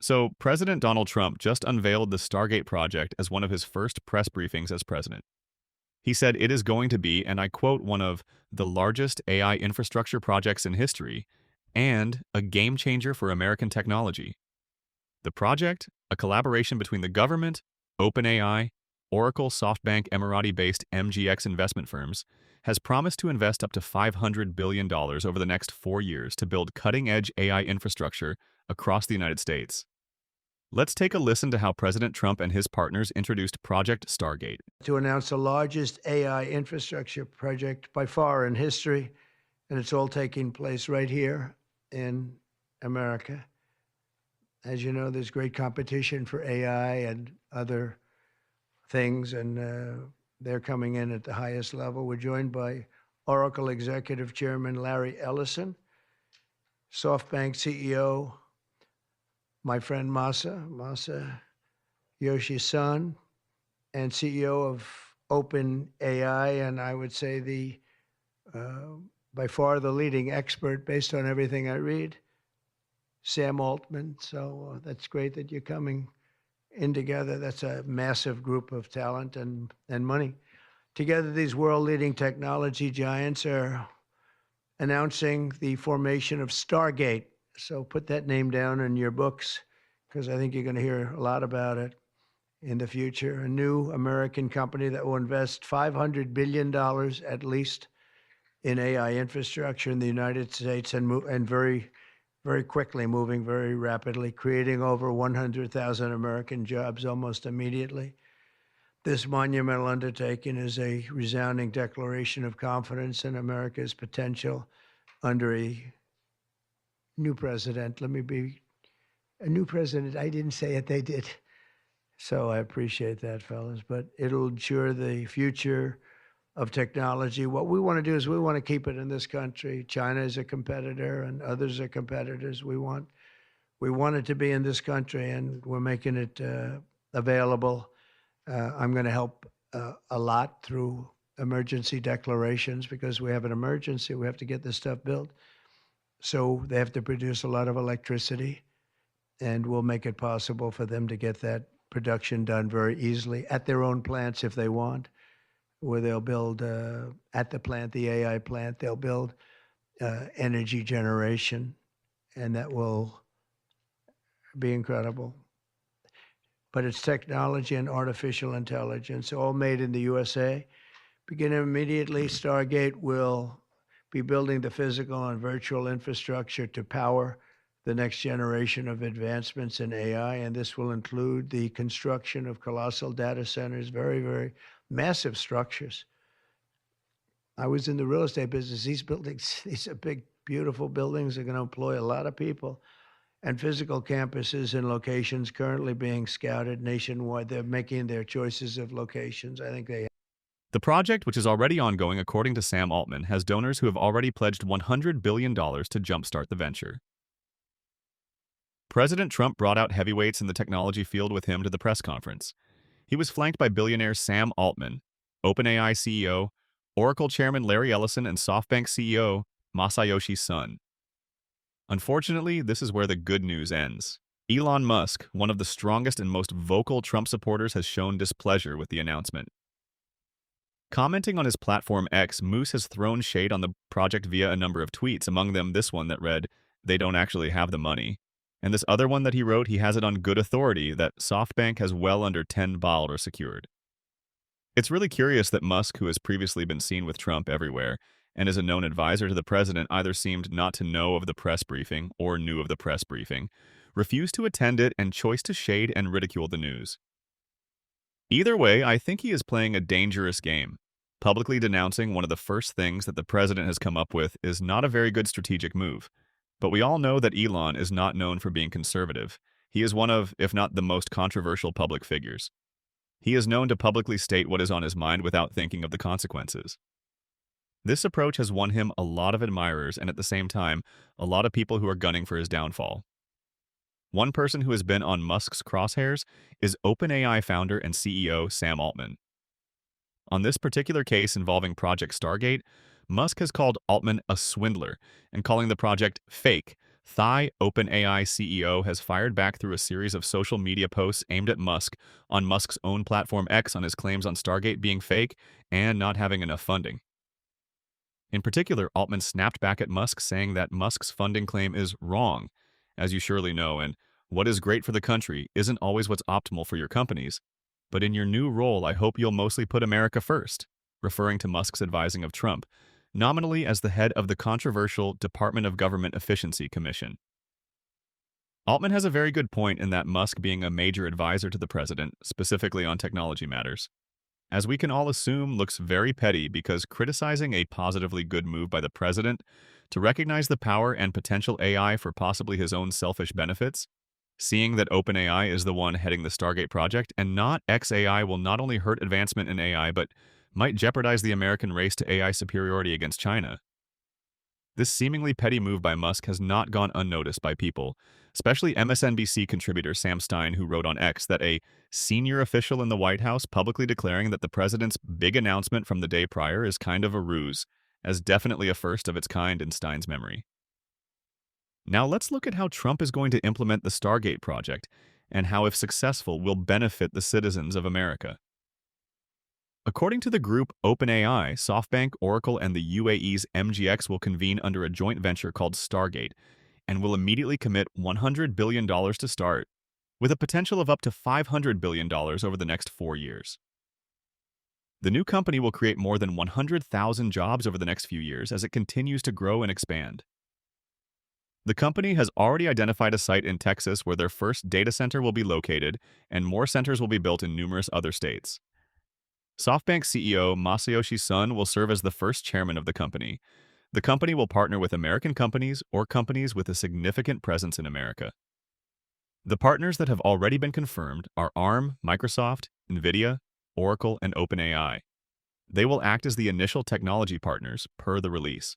So, President Donald Trump just unveiled the Stargate project as one of his first press briefings as president. He said it is going to be, and I quote, one of the largest AI infrastructure projects in history and a game changer for American technology. The project, a collaboration between the government, OpenAI, Oracle, SoftBank, Emirati-based MGX investment firms, has promised to invest up to $500 billion over the next 4 years to build cutting-edge AI infrastructure across the United States. Let's take a listen to how President Trump and his partners introduced Project Stargate. To announce the largest AI infrastructure project by far in history, and it's all taking place right here in America. As you know, there's great competition for AI and other things, and they're coming in at the highest level. We're joined by Oracle Executive Chairman Larry Ellison, SoftBank CEO, my friend Masa Yoshi's son, and CEO of OpenAI, and I would say by far the leading expert based on everything I read, Sam Altman. So that's great that you're coming in together. That's a massive group of talent and money. Together, these world-leading technology giants are announcing the formation of Stargate. So put that name down in your books, because I think you're going to hear a lot about it in the future. A new American company that will invest $500 billion at least in AI infrastructure in the United States, and very, very quickly, moving very rapidly, creating over 100,000 American jobs almost immediately. This monumental undertaking is a resounding declaration of confidence in America's potential under a new president. Let me be a new president. I didn't say it, they did. So I appreciate that, fellas. But it'll ensure the future of technology. What we want to do is we want to keep it in this country. China is a competitor and others are competitors. We want it to be in this country, and we're making it available. I'm going to help a lot through emergency declarations, because we have an emergency. We have to get this stuff built. So they have to produce a lot of electricity, and we'll make it possible for them to get that production done very easily at their own plants if they want, where they'll build at the plant, the AI plant, they'll build energy generation, and that will be incredible. But it's technology and artificial intelligence, all made in the USA. Beginning immediately, Stargate will be building the physical and virtual infrastructure to power the next generation of advancements in AI, and this will include the construction of colossal data centers, very, very massive structures. I was in the real estate business. These buildings, these are big, beautiful buildings. Are going to employ a lot of people, and physical campuses and locations currently being scouted nationwide. They're making their choices of locations. I think they. The project, which is already ongoing according to Sam Altman, has donors who have already pledged $100 billion to jumpstart the venture. President Trump brought out heavyweights in the technology field with him to the press conference. He was flanked by billionaire Sam Altman, OpenAI CEO, Oracle Chairman Larry Ellison, and SoftBank CEO Masayoshi Son. Unfortunately, this is where the good news ends. Elon Musk, one of the strongest and most vocal Trump supporters, has shown displeasure with the announcement. Commenting on his platform X, Moose has thrown shade on the project via a number of tweets, among them this one that read, "They don't actually have the money." And this other one that he wrote, he has it on good authority that SoftBank has well under $10 billion secured. It's really curious that Musk, who has previously been seen with Trump everywhere and is a known advisor to the president, either seemed not to know of the press briefing or knew of the press briefing, refused to attend it, and chose to shade and ridicule the news. Either way, I think he is playing a dangerous game. Publicly denouncing one of the first things that the president has come up with is not a very good strategic move. But we all know that Elon is not known for being conservative. He is one of, if not the most controversial public figures. He is known to publicly state what is on his mind without thinking of the consequences. This approach has won him a lot of admirers and at the same time, a lot of people who are gunning for his downfall. One person who has been on Musk's crosshairs is OpenAI founder and CEO Sam Altman. On this particular case involving Project Stargate, Musk has called Altman a swindler and calling the project fake, Thai OpenAI CEO has fired back through a series of social media posts aimed at Musk on Musk's own platform X on his claims on Stargate being fake and not having enough funding. In particular, Altman snapped back at Musk, saying that Musk's funding claim is wrong, as you surely know, and what is great for the country isn't always what's optimal for your companies. But in your new role, I hope you'll mostly put America first, referring to Musk's advising of Trump, nominally as the head of the controversial Department of Government Efficiency Commission. Altman has a very good point in that Musk being a major advisor to the president, specifically on technology matters, as we can all assume, looks very petty because criticizing a positively good move by the president to recognize the power and potential AI for possibly his own selfish benefits, seeing that OpenAI is the one heading the Stargate project and not XAI will not only hurt advancement in AI but might jeopardize the American race to AI superiority against China. This seemingly petty move by Musk has not gone unnoticed by people, especially MSNBC contributor Sam Stein, who wrote on X that a senior official in the White House publicly declaring that the president's big announcement from the day prior is kind of a ruse, as definitely a first of its kind in Stein's memory. Now let's look at how Trump is going to implement the Stargate project and how, if successful, will benefit the citizens of America. According to the group OpenAI, SoftBank, Oracle, and the UAE's MGX will convene under a joint venture called Stargate and will immediately commit $100 billion to start, with a potential of up to $500 billion over the next 4 years. The new company will create more than 100,000 jobs over the next few years as it continues to grow and expand. The company has already identified a site in Texas where their first data center will be located, and more centers will be built in numerous other states. SoftBank CEO Masayoshi Son will serve as the first chairman of the company. The company will partner with American companies or companies with a significant presence in America. The partners that have already been confirmed are ARM, Microsoft, NVIDIA, Oracle, and OpenAI. They will act as the initial technology partners, per the release.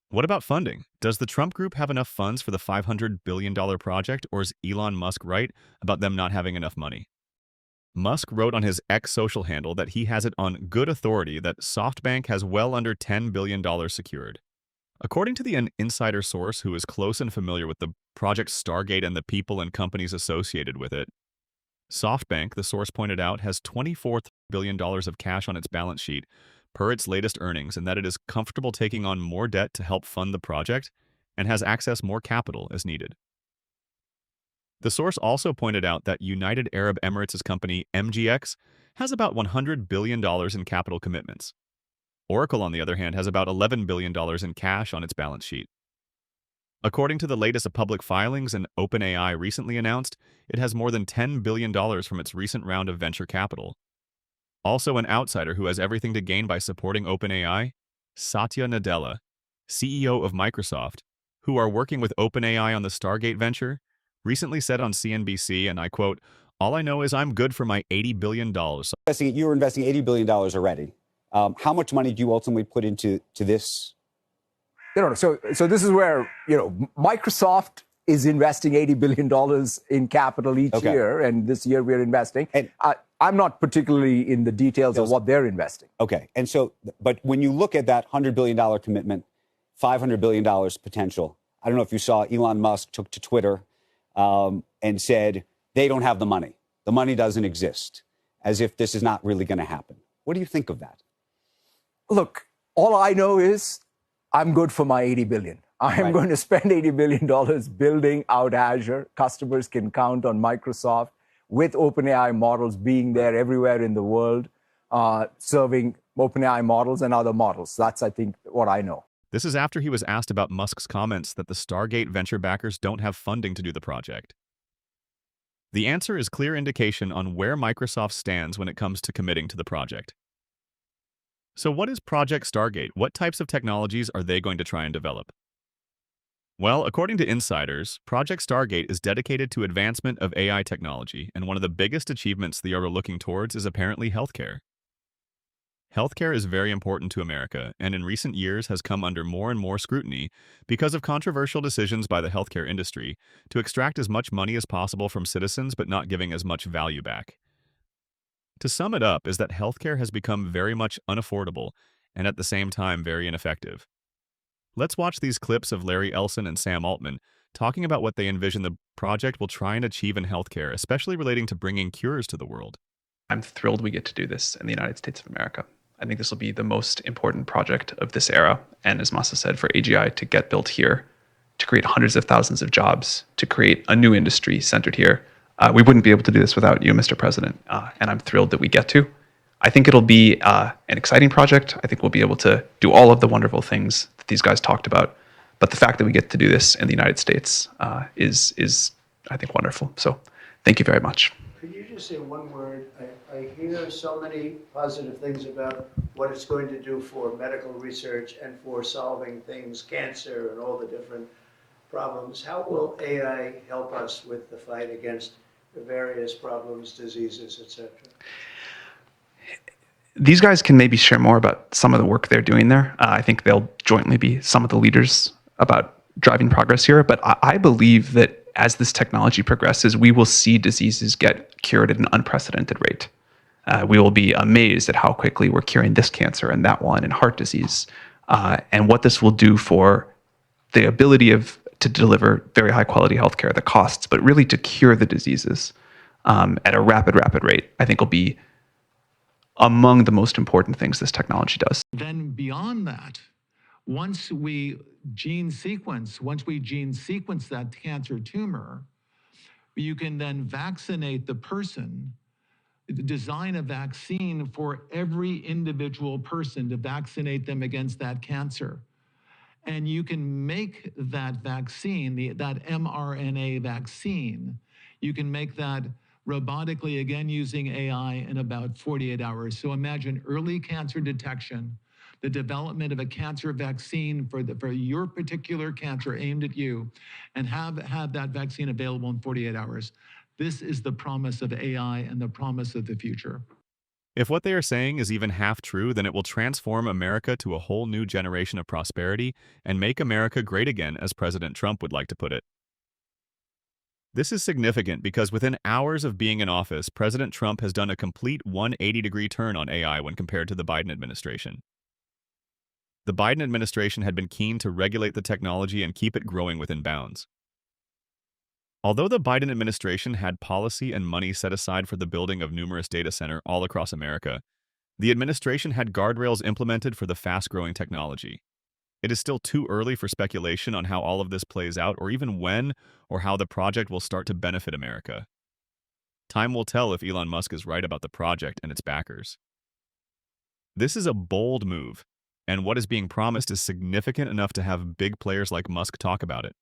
What about funding? Does the Trump Group have enough funds for the $500 billion project, or is Elon Musk right about them not having enough money? Musk wrote on his X social handle that he has it on good authority that SoftBank has well under $10 billion secured. According to an insider source who is close and familiar with the project Stargate and the people and companies associated with it, SoftBank, the source pointed out, has $24 billion of cash on its balance sheet per its latest earnings, and that it is comfortable taking on more debt to help fund the project and has access more capital as needed. The source also pointed out that United Arab Emirates' company MGX has about $100 billion in capital commitments. Oracle, on the other hand, has about $11 billion in cash on its balance sheet. According to the latest of public filings and OpenAI recently announced, it has more than $10 billion from its recent round of venture capital. Also an outsider who has everything to gain by supporting OpenAI, Satya Nadella, CEO of Microsoft, who are working with OpenAI on the Stargate venture, recently said on CNBC, and I quote, "All I know is I'm good for my $80 billion." You were investing $80 billion already. How much money do you ultimately put into this? So this is where, Microsoft is investing $80 billion in capital each year, and this year we're investing. And I'm not particularly in the details of what they're investing. Okay. And so, but when you look at that $100 billion commitment, $500 billion potential, I don't know if you saw Elon Musk took to Twitter and said they don't have the money. The money doesn't exist, as if this is not really going to happen. What do you think of that? Look, all I know is I'm good for my $80 billion. I am going to spend $80 billion building out Azure. Customers can count on Microsoft with OpenAI models being there everywhere in the world, serving OpenAI models and other models. That's, I think, what I know. This is after he was asked about Musk's comments that the Stargate venture backers don't have funding to do the project. The answer is clear indication on where Microsoft stands when it comes to committing to the project. So what is Project Stargate? What types of technologies are they going to try and develop? Well, according to insiders, Project Stargate is dedicated to advancement of AI technology, and one of the biggest achievements they are looking towards is apparently healthcare. Healthcare is very important to America, and in recent years has come under more and more scrutiny because of controversial decisions by the healthcare industry to extract as much money as possible from citizens but not giving as much value back. To sum it up is that healthcare has become very much unaffordable and at the same time very ineffective. Let's watch these clips of Larry Ellison and Sam Altman talking about what they envision the project will try and achieve in healthcare, especially relating to bringing cures to the world. I'm thrilled we get to do this in the United States of America. I think this will be the most important project of this era. And as Masa said, for AGI to get built here, to create hundreds of thousands of jobs, to create a new industry centered here, we wouldn't be able to do this without you, Mr. President. And I'm thrilled that we get to. I think it'll be an exciting project. I think we'll be able to do all of the wonderful things that these guys talked about. But the fact that we get to do this in the United States is, I think, wonderful. So thank you very much. Could you just say one word? I hear so many positive things about what it's going to do for medical research and for solving things, cancer and all the different problems. How will AI help us with the fight against the various problems, diseases, etc.? These guys can maybe share more about some of the work they're doing there. I think they'll jointly be some of the leaders about driving progress here. But I believe that as this technology progresses, we will see diseases get cured at an unprecedented rate. We will be amazed at how quickly we're curing this cancer and that one and heart disease, and what this will do for the ability to deliver very high quality healthcare, the costs, but really to cure the diseases at a rapid rate, I think will be among the most important things this technology does. Then beyond that, once we gene sequence that cancer tumor, you can then vaccinate the person, design a vaccine for every individual person to vaccinate them against that cancer. And you can make that vaccine, that mRNA vaccine, you can make that robotically, again, using AI in about 48 hours. So imagine early cancer detection, the development of a cancer vaccine for your particular cancer aimed at you, and have that vaccine available in 48 hours. This is the promise of AI and the promise of the future. If what they are saying is even half true, then it will transform America to a whole new generation of prosperity and make America great again, as President Trump would like to put it. This is significant because within hours of being in office, President Trump has done a complete 180-degree turn on AI when compared to the Biden administration. The Biden administration had been keen to regulate the technology and keep it growing within bounds. Although the Biden administration had policy and money set aside for the building of numerous data centers all across America, the administration had guardrails implemented for the fast-growing technology. It is still too early for speculation on how all of this plays out or even when or how the project will start to benefit America. Time will tell if Elon Musk is right about the project and its backers. This is a bold move, and what is being promised is significant enough to have big players like Musk talk about it.